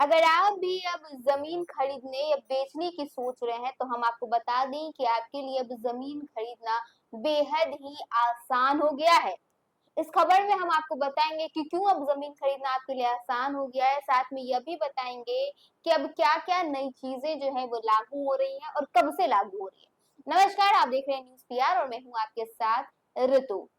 अगर आप भी अब ज़मीन खरीदने या बेचने की सोच रहे हैं, तो हम आपको बता दें कि आपके लिए अब ज़मीन खरीदना बेहद ही आसान हो गया है। इस खबर में हम आपको बताएँगे कि क्यों अब ज़मीन खरीदना आपके लिए आसान हो गया है, साथ में यह भी बताएँगे कि अब क्या-क्या नई चीज़ें जो हैं वो लागू हो रही हैं और कब से लागू हो रही हैं। नमस्कार, आप देख रहे हैं न्यूज़ पीआर और मैं हूँ आपके साथ ऋतु।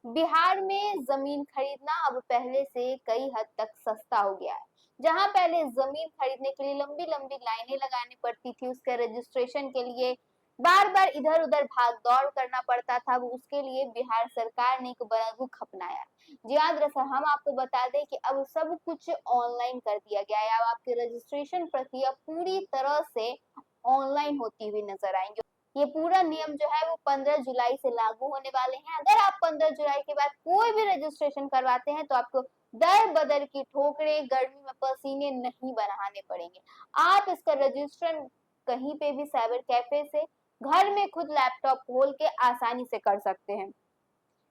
बिहार में जमीन खरीदना अब पहले से कई हद तक सस्ता हो गया है। जहां पहले जमीन खरीदने के लिए लंबी लंबी लाइनें लगानी पड़ती थी, उसके रजिस्ट्रेशन के लिए बार बार इधर उधर भाग दौड़ करना पड़ता था, वो उसके लिए बिहार सरकार ने एक बड़ा रुख अपनाया। जी हाँ, दरअसल हम आपको बता दें कि अब सब कुछ ऑनलाइन कर दिया गया है। अब आपकी रजिस्ट्रेशन प्रक्रिया पूरी तरह से ऑनलाइन होती हुई नजर आएंगी। ये पूरा नियम जो है वो 15 जुलाई से लागू होने वाले हैं। अगर आप 15 जुलाई के बाद कोई भी रजिस्ट्रेशन करवाते हैं, तो आपको दर-बदर की ठोकरें, गर्मी में पसीने नहीं बहाने पड़ेंगे। आप इसका रजिस्ट्रेशन कहीं पे भी साइबर कैफे से घर में खुद लैपटॉप खोल के आसानी से कर सकते हैं।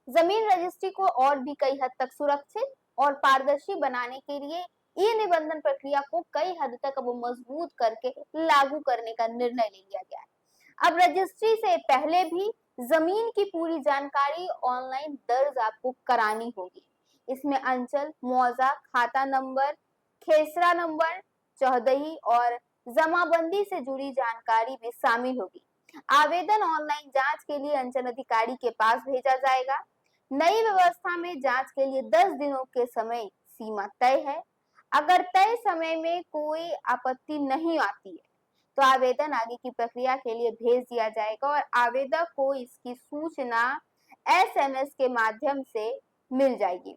जमीन रजिस्ट्री को और भी कई हद तक सुरक्षित और पारदर्शी बनाने के लिए ई निबंधन प्रक्रिया को कई हद तक अब मजबूत करके लागू करने का निर्णय ले लिया गया है। अब रजिस्ट्री से पहले भी जमीन की पूरी जानकारी ऑनलाइन दर्ज आपको करानी होगी। इसमें अंचल, मुआवजा, खाता नंबर, खेसरा नंबर, चौहदही और जमाबंदी से जुड़ी जानकारी भी शामिल होगी। आवेदन ऑनलाइन जांच के लिए अंचल अधिकारी के पास भेजा जाएगा। नई व्यवस्था में जांच के लिए 10 दिनों के समय सीमा तय है। अगर तय समय में कोई आपत्ति नहीं आती है, तो आवेदन आगे की प्रक्रिया के लिए भेज दिया जाएगा और आवेदक को इसकी सूचना एसएमएस के माध्यम से मिल जाएगी।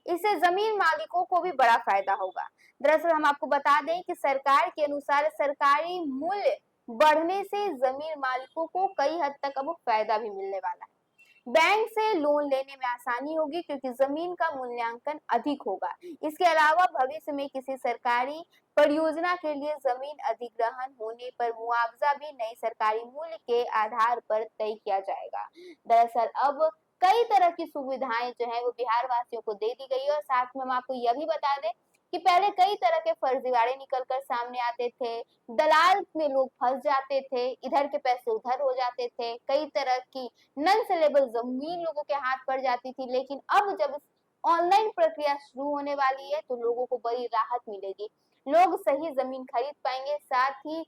इससे जमीन मालिकों को भी बड़ा फायदा होगा। दरअसल हम आपको बता दें कि सरकार के अनुसार सरकारी मूल्य बढ़ने से जमीन मालिकों को कई हद तक अब फायदा भी मिलने वाला है। बैंक से लोन लेने में आसानी होगी क्योंकि जमीन का मूल्यांकन अधिक होगा। इसके अलावा भविष्य में किसी सरकारी परियोजना के लिए जमीन अधिग्रहण होने पर मुआवजा भी नए सरकारी मूल्य के आधार पर तय किया जाएगा। दरअसल अब कई तरह की सुविधाएं जो है वो बिहार वासियों को दे दी गई है और साथ में हम आपको यह भी बता दें कि पहले कई तरह के फर्जीवाड़े निकलकर सामने आते थे, दलाल में लोग फंस जाते थे, इधर के पैसे उधर हो जाते थे, कई तरह की नन सेलेबल जमीन लोगों के हाथ पड़ जाती थी। लेकिन अब जब ऑनलाइन प्रक्रिया शुरू होने वाली है, तो लोगों को बड़ी राहत मिलेगी। लोग सही जमीन खरीद पाएंगे, साथ ही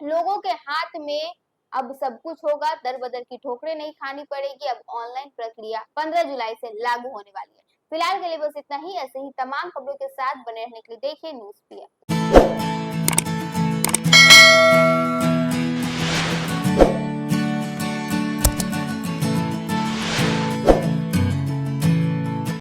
लोगों के हाथ में अब सब कुछ होगा, दर-बदर की ठोकरें नहीं खानी पड़ेगी। अब ऑनलाइन प्रक्रिया 15 जुलाई से लागू होने वाली है। फिलहाल के लिए बस इतना ही। ऐसे ही तमाम खबरों के साथ बने रहने के लिए देखिए न्यूज़ पीआर।